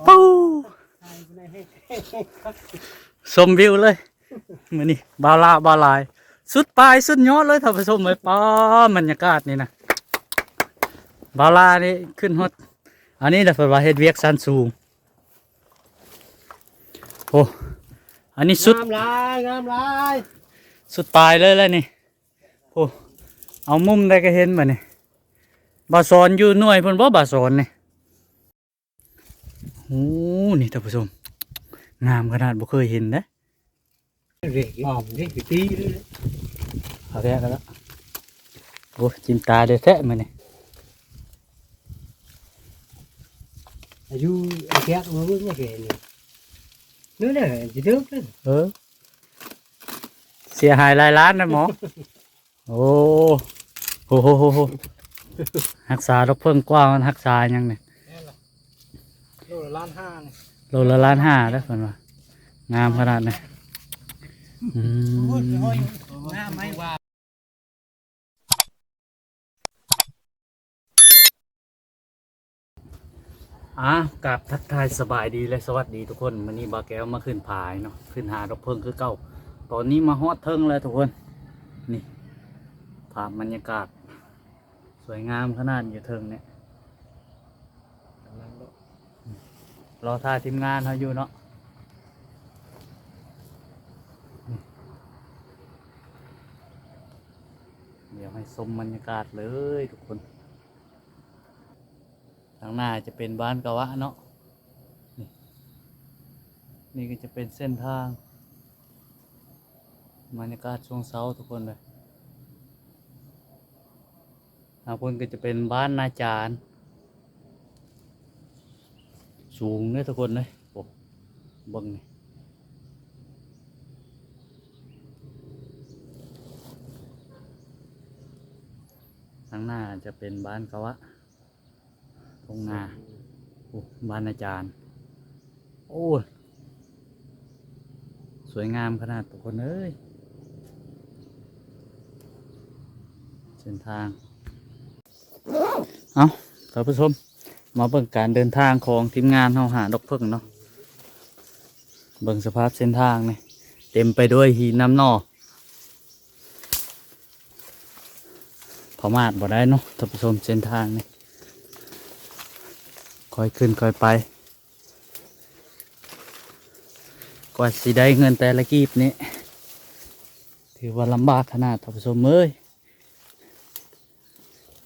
ปูชมวิวเลยมื้อนี้บาลายสุดปลายสุดยอดเลยท่านผู้ชมเลยป้าบรรยากาศนี่นะบาลานี่ขึ้นฮอดอันนี้นะเพิ่นว่าเฮ็ดเวียกสันสูงโอ้อันนี้สุด งามลาย สุดปลายเลยแล้วนี่โอ้เอามุมได้ก็เห็นบ่นี่บาสอนอยู่หน่วยเพิ่นบ่บาสอนนี่โอ้นี่ท่านผู้ชมงามขนาดบ่เคยเห็นนะ เด็กหอมเด็กตีเลย เอาแท้กันแล้วโอ้จิ้มตาเด้อแท้มื้อนี่ อายุแก่มาบุ้งไม่เก่งนู้นน่ะจะเดือดเลย เสียหายหลายล้านนะหมอ โอ้โหรักษาดอกเพิ่งกว้างมันรักษายังเนี่ย โลละ1.5 ล้านนี่ โลละ1.5 ล้านได้อเพิ่นว่างามขนาดนี้อืม หน้าไม่ว่า กับทักทายสบายดีและสวัสดีทุกคนวันนี้บาแก้วมาขึ้นผายเนาะขึ้นหาดอกเพิ่งคือเก่าตอนนี้มาฮอดเทิงแล้วทุกคนนี่ภาพบรรยากาศสวยงามขนาดอยู่เทิงเนี่ยรอท่าทีมงานเขาอยู่เนาะเดี๋ยวให้ชมบรรยากาศเลยทุกคนทางหน้าจะเป็นบ้านกะวะเนาะนี่ก็จะเป็นเส้นทางบรรยากาศช่วงเช้าทุกคนเลยทางบนก็จะเป็นบ้านนาจารสูงเนี่ยทุกคนเลยโอ้เบิ่งนี่ทางหน้าจะเป็นบ้านกะวะตรงนาโอ้บ้านอาจารย์โอ้สวยงามขนาดทุกคนเอ้ยเส้นทางเอาท่านผู้ชมมาเบิ่งการเดินทางของทีมงานเฮาหาดอกเพิ่งเนาะเบิ่งสภาพเส้นทางนี่เต็มไปด้วยหินน้ำนอพอมาดบ่ได้เนาะท่านผู้ชมเส้นทางนี่ค่อยขึ้นค่อยไปกว่าสิได้เงินแต่ละกีบนี้ถือว่าลำบากขนาดท่านผู้ชมเอ้ย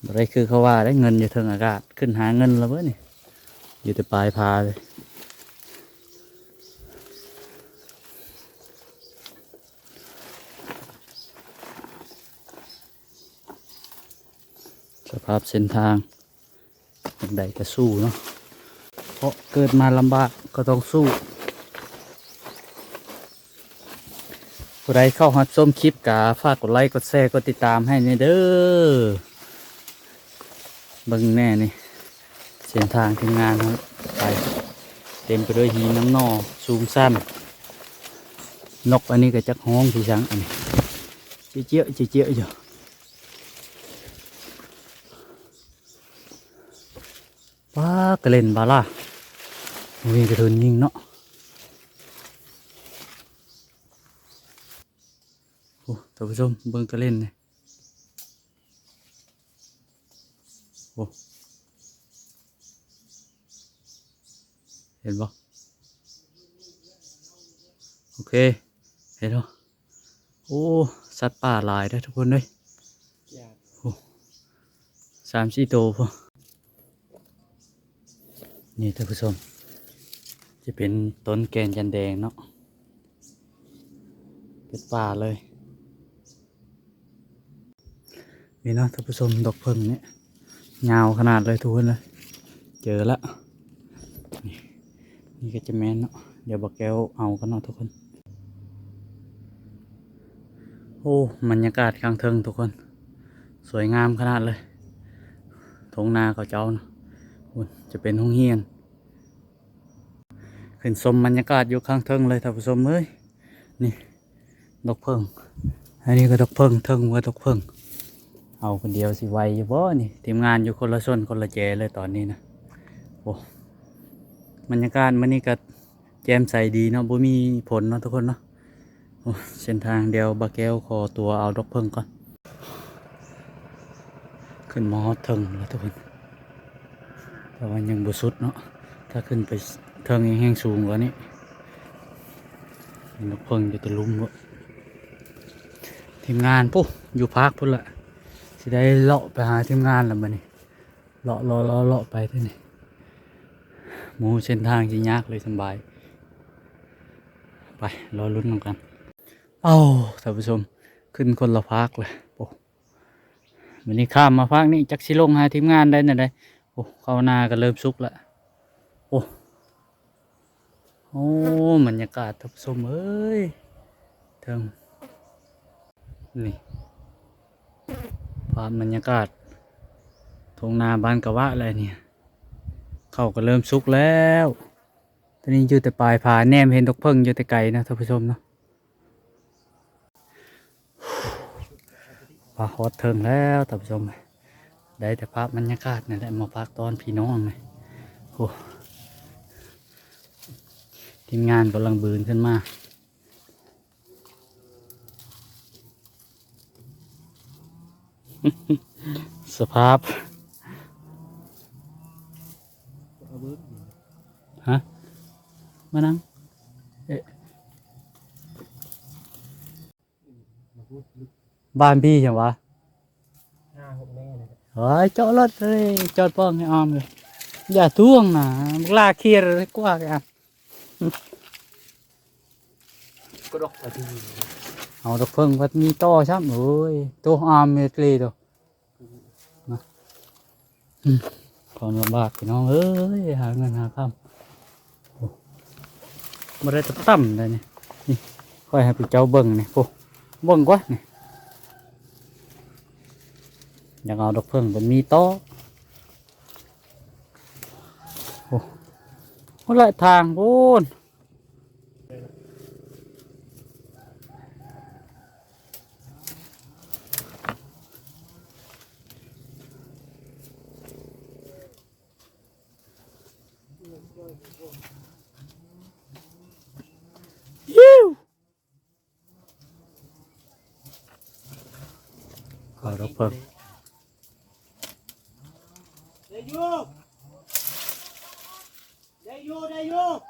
บ่ได้คือเขาว่าได้เงินอยู่เทิงอากาศขึ้นหาเงินแล้วเว้ยนี่อยู่แต่ปลายพาเลยสภาพเส้นทางอย่างใดก็สู้เนาะเพราะเกิดมาลำบากก็ต้องสู้ผู้ใดเข้าหัดส้มคลิปกาฝากกดไลค์กดแชร์กดติดตามให้นี่เด้อเบิ่งแน่นี่เส้นทางทีมงานครับไปเต็มไปด้วยหินน้ำนอสูงสั้นนกอันนี้ก็จักห้องที่สังอันนี้เจี๊ยอยู่ว้ากระเล่นบาล่ามีกระทุนยิงเนาะโอ้ท่านผู้ชมเบิ่งกระเล่นเลยโอ้เห็นบ่โอเคเห็นบ่โอ้สัตว์ป่าหลายได้อทุกคนเลยโอ้3-4 ตัวพอนี่ท่านผู้ชมจะเป็นต้นแกนจันแดงเนาะเป็นป่าเลยนี่เนาะท่านผู้ชมดอกเพิ่งเนี่ยยาวขนาดเลยทุกคนเลยเจอละนี่ก็จะแม่นเนาะเดี๋ยวบอกแก้วเอากันเนาะทุกคนโอ้บรรยากาศกลางเทิงทุกคนสวยงามขนาดเลยท้องนาเขาเจ้าเนาะจะเป็นห้องเฮียนขึ้นชมบรรยากาศอยู่ข้างเทิงเลยท่านผู้ชมเอ้ยนี่ดอกเพิ่งอันนี้ก็ดอกเพิ่งเทิงว่าดอกเพิ่งเอาคนเดียวสิไวอยู่บ่นี่ทีมงานอยู่คนละส่วนคนละแจเลยตอนนี้นะโอ้ บรรยากาศมื้อนี้ก็แจ่มใสดีเนาะบ่มีฝนเนาะทุกคนเนาะโอ้เส้นทางเดียวบาแก้วขอตัวเอาดอกเพิ่งก่อนขึ้นมาฮอดเทิงแล้วทุกคนแต่ว่ายังบ่สุดเนาะถ้าขึ้นไปเทิงแห้งสูงกว่านี้ดอกเพิ่งจะตะลุมบ่ทีมงานปุ๊อยู่พักพุ่นละสิได้เลาะไปหาทีมงานแล้วบัดนี้เลาะไปเท่านี้หมู่เส้นทางสิยากเลยสำบายไปรอลุ้นกันเอ้าท่านผู้ชมขึ้นคนละภาคเลยโอ้วันนี้ข้ามมาภาคนี้จักสิลงหาทีมงานได้ไหนโอ้เข้าหน้าก็เริ่มสุกแล้วโอ้บรรยากาศท่านผู้ชมเอ้ยเทิงนี่ภาพบรรยากาศทงนาบ้านกะวะอะไรเนี่ยเข้าก็เริ่มสุกแล้วตอนนี้อยู่แต่ปลายผาแนมเห็นดอกเพิ่งอยู่แต่ไกลนะท่านผู้ชมเนาะปลาฮอดเทิงแล้วท่านผู้ชมได้แต่ภาพบรรยากาศนี่แหละมาพักตอนพี่น้องเลยโอ้ทีมงานกำลังบืนขึ้นมาสภาพฮะมานั่งบ้านพี่ใช่ไหมเฮ้ยจอดรถเลยจอดป้องให้ออมเลยอย่าท่วงนะมึงลากเคลียร์เลยกว่าแกก็ดอกตะที เอาดอกเพิ่งวัดมีต่อใช่ไหมโอ้ยตัวออมเมตรีตัวนะความลำบากพี่น้องเอ้ยหาเงินหาคำมาได้ต่ำเลยนี่นี่ค่อยให้พี่เจ้าเบิ่งนี่โอ้เบิ่งกว่านี่อยากเอาดอกเพิ่งมันมีต่อโอ้คนละทางโอ้นเอาดอกเพิ่ง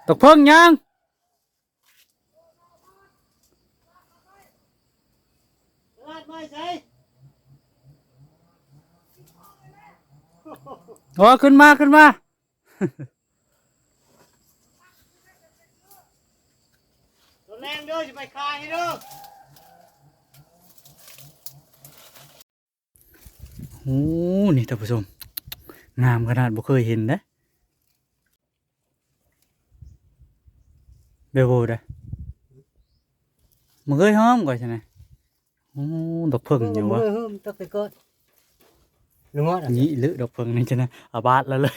ดอกเพิ่งยังโอ้ขึ้นมาขึ้นมาแรงเด้อจะไปคายให้เด้อ โอ้นี่ท่านผู้ชมงามขนาดบ่เคยเห็นนะเบลโบได้มึงเคยหอมก่อนใช่ไหมโอ้ดอกเพิ่งอยู่วะ ต้องไปก่อนลุงงอด นี่ลึดอกเพิ่งนี่ใช่ไหมอาบาดแล้วเลย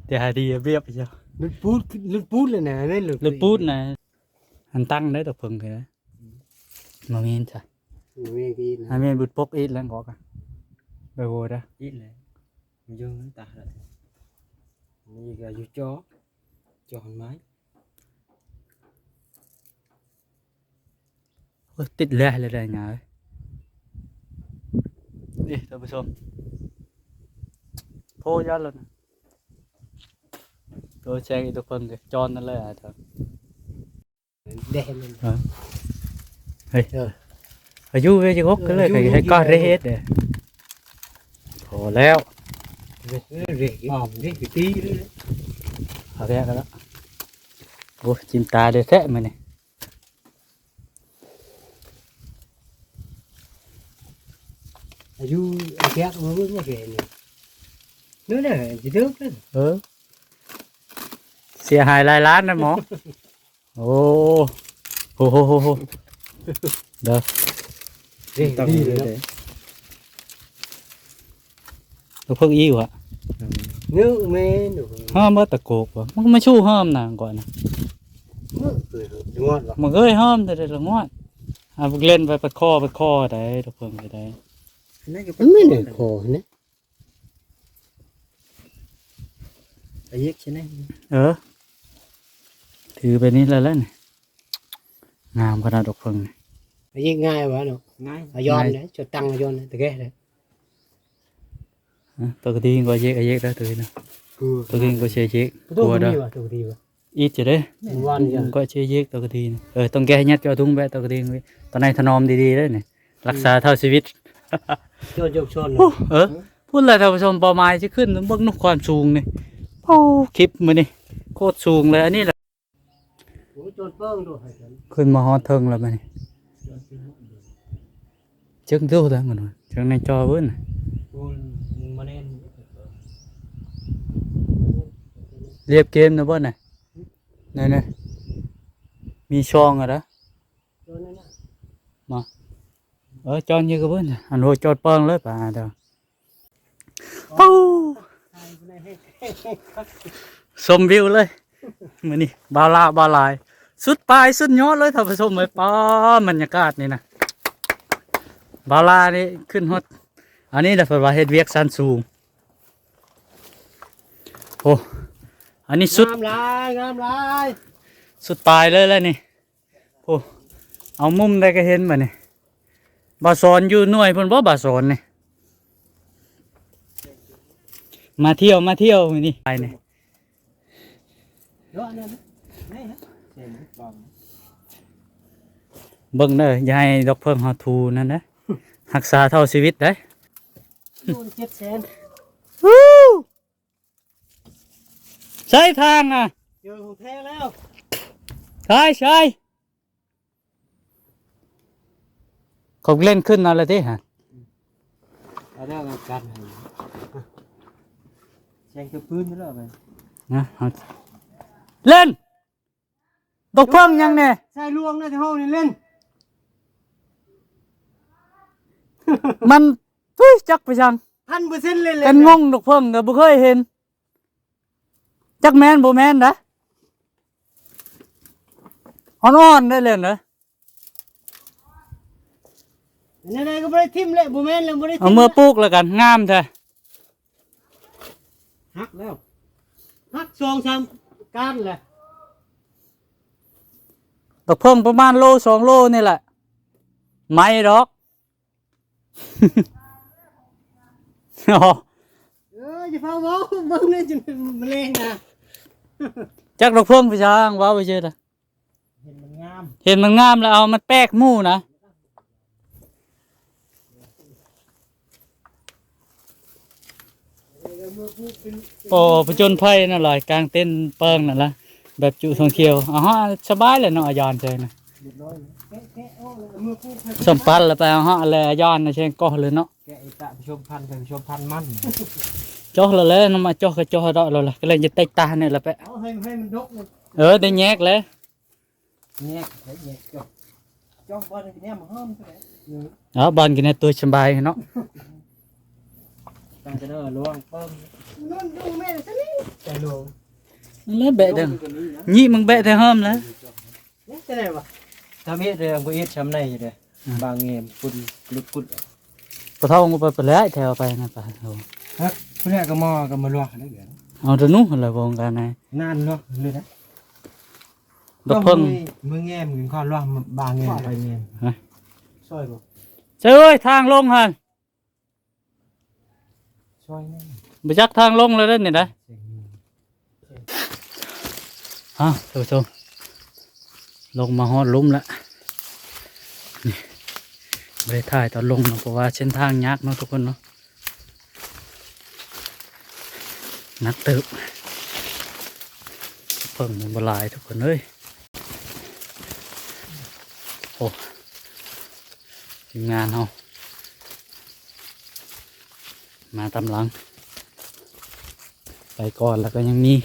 แต่หาดีเรียบไปเจ้า ลุดปูดเลยนะนั่น ลึกปูดนะอันตั้งได้ดอกเพิ่งเลยนะมาเมียนจ้ะ ไม่กิน มาเมียนบุดปกอีกแล้วก็กันเบลโบได้ ít này mình dương ta lại như là vô cho hòn máy โอ้ยติดแร่เลยได้ไงนี่ท่านผู้ชมโพยัดแล้วนะตัวแจงอีตัวเพิ่งเลยจอนนั่นเลยอ่ะเถอะ đen lên เฮ้ยอายุเวจิกก็เลยให้ก้อนเรสเด้พอแล้ว rễ mỏng đấy cái tí nữa เอาแรกแล้วโอ้จินตาเดือดแท้มาเนี่ย ayu kẹt nó bước như vậy này nữa là chỉ nước đấy เสียหายหลายล้านนะหมอ โอ้โหเด้อ rễ đi rồi đó ตัวเพิ่งอิ่วอะ nước mê được ห้ามว่าตะโกกวะมันไม่ชู้ห้ามนางก่อนนะ đúng không มันเอ้ยห้ามแต่เดี๋ยวละงวดอ่ะพวกเล่นไปปัดคอได้ตัวเพิ่งไปได้ nó mới này khổ nữa ไอ้เย็กใช่ไหม ถือไปนี้แล้วนี่งามขนาดดอกเพิ่งนี่ ไอ้เย็กง่ายวะเนาะ ง่าย เอาย้อนเลยจุดตังเอาย้อนเลยตะแกเลย ปกติก็เยกเยกได้ตัวนี้นะปกติก็เชยเยก ตัว กลัว ดี ได้ ว่ะตัวดีว่ะ อีจะได้ วันยัง ก็เชยเยกปกตินะต้องแก้ยัดเอาทุ่งแบะปกติไว้ตอนนี้ถนอมดีๆได้นี่รักษาเท่าชีวิต โจนยกชน พูดอะไรท่านผู้ชมปอไม้จะขึ้นเบิ้งนกความสูงนี่โอ้คลิปมือนี่โคตรสูงเลยอันนี้แหละ โอ้โจนเปิ้งด้วย ขึ้นมาฮอดเทิงแล้วมันนี่จึงดูแล้วมันจึงในจอเบิ้ล กูมาเล่น เรียบเกมนะเบิ้ลน่ะนี่มีช่องอะไร โจนนั่นนะ จอนnhư cái bữa này anh hồi cho bơm lớp à đâu xôm view lên mà nè bao lại suốt bài suốt nhótเลยถ้าผสมไปป้าบรรยากาศนี่นะบาลานี่ขึ้นฮอดอันนี้เดี๋ยวว่าเฮ็ดเวียกสันสูงโอ้อันนี้สุด งามลายงามลาย สุดปลายเลยแล้วนี่โอ้เอามุมได้ก็เห็นบ่นี่บาสอนอยู่หน่วยเพิ่นบ่บาสอนนี่มาเที่ยวนี่ไปนี่ เนาะนั่นนี่ฮะ เสียงบอม เบิ่งเด้ออย่าให้ดอกเพิ่งเฮาทูนั่นนะรักษาเท่าชีวิตได้ โจน700,000 ใช้ทางอ่ะ เจอของแท้แล้ว ใช่เขาเล่นขึ้นอะไรที่ฮะ เอาได้กันกันแจ้งคือพื้นนี่แหละไป นะเอาเล่นดอกเพิ่งยังเนี่ย ใช่ลวงนะที่ห้องนี่เล่น มันตุ้ยจักไปจัง 1,000%เลยเลย เป็นงงดอกเพิ่งก็บ่เคยเห็นจักแมนบ่แมนนะอ่อนๆได้เลยนะ ไหนๆก็บ่ได้ทิ่มเลยบ่แม่นแล้วบ่ได้ เอา ทิ่ม เมื่อปลูกแล้วกันงามแท้ หักแล้วหัก2-3ก้านแหละ ดอกเพิ่งประมาณโล2 โลนี่แหละไม่ดอก อ๋อ อย่าเฝ้าเว้าเบิ่งเลยจนแมลงนะ จักดอกเพิ่งไปช่างว้าวไปเจอละ เห็นมันงาม เห็นมันงามแล้วเอามันแปลกหมู่นะโอ้ผจญภัยน่ะหลายกลางเต้นเปิงนั่นละแบบจุท่องเที่ยวอ๋อสบายเลยเนาะอายอนเจนะ เรียบร้อยแกะๆโอ้แล้วมือปุ๊บให้ สัมปันแล้วไปอ๋ออะไรอายอนนะเช่นก็เลยเนาะ แกไอ้ตะชมพันธุ์ชมพันธุ์มัน จ่อแล้วแหละน้ำมาจ่อก็จ่อดอกแล้วล่ะก็เลยจะเตะตาเนี่ยละไป เอาให้มันดกเลย ได้แยกเลย แยกแยกจ้องบอลเนี่ยมันห้อมใช่ไหม บอลกินในตัวสบายเนาะ ตั้งจะเนอล้วงเปิ้ม นั่นดูแม่ซะนี่ใจลวง แล้วแบะเด้อนี่มึงแบะแต่เฮิมแล้ว นี่จะได้บ่ ถ้ามีเรื่องกูอิดช้ำในอยู่เลยบางเงียบกุดลุกกุด ปะท้องไปแล้วแถวไปนะปะเอา ฮะผู้นี้ก็มาลวกแล้วเดี๋ยว เอาตัวนู้นเลยวงการไหน นานลวกเลยนะ ดอกเพิ่ง มือแง้มถึงข้อลวกบางเงียบไปเงียบ ช่วยบ่ เจ้ยทางลงหัน ช่วยแน่ ไปจักทางลงเลยเด้อนี่นะท่านผู้ชมลงมาฮอดหลุมแล้วนี่ไม่ได้ถ่ายตอนลงเนาะเพราะว่าเส้นทางยากเนาะทุกคนเนาะนักเติบเพิ่งมันบหลายทุกคนเอ้ยโอ้ทีมงานเรามาตำหลัง ไปก่อนแล้วก็ยังมี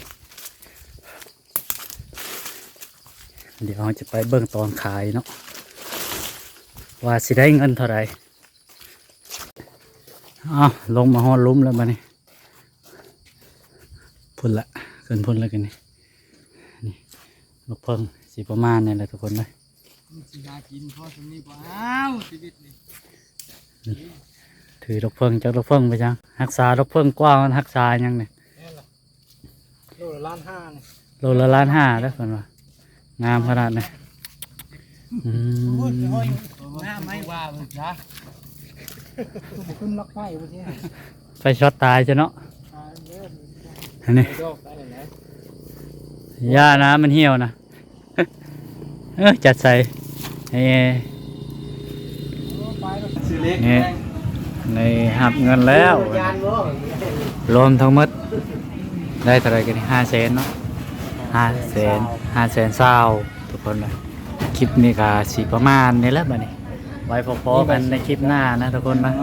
เดี๋ยวเราจะไปเบิ่งตอนขายเนาะว่าสิได้เงินเท่าไหร่ลงมาฮอดลุ้มแล้วมานี่พุ่นละขึ้นพุ่นแล้วกันนี่ลูกเพิ่งสีประมาณนี่แหละทุกคนเลย สิหากินพ่อสมนี้บ่อ้าวชีวิตนี่ ถือลูกเพิ่งจากลูกเพิ่งไปจังรักษาลูกเพิ่งกว้างมันรักษายังเนี่ย โลละล้านห้า โลละ1,500,000แล้วเพิ่นว่างามขนาดนี้อืม หน้าไม่ว่าเลยนะตัวขึ้นล็อกไฟวันนี้ ไฟช็อตตายจ้ะเนาะอันนี้ โยกได้เลยนะ ย่านะมันเหี่ยวนะ จัดใส่ให้ ซื้อเล็ก นี่ในหับเงินแล้ว ยานบ่ รวมทั้งหมดได้เท่าไหรกัน500,000เนาะ500,000ทุกคนเลยคลิปนี้ก็สิประมาณนี้แหละบัดนี้ไว้พอๆกันในคลิปหน้านะทุกคนนะ